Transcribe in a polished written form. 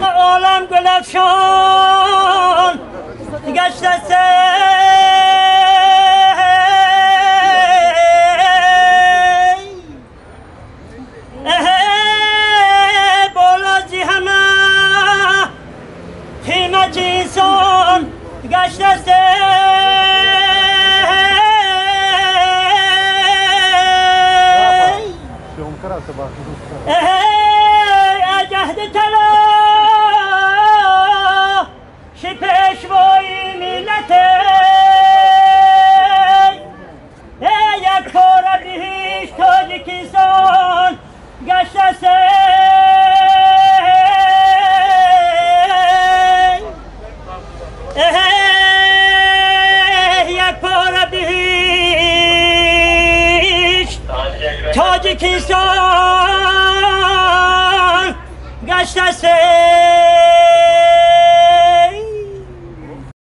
عالم گلفشان گشته بولازی همه قیمت انسان گشته جهد تلا شی پیشوای ملت یک کار بهش تاجیکستان گشته یک کار بهش تاجیکستان گشته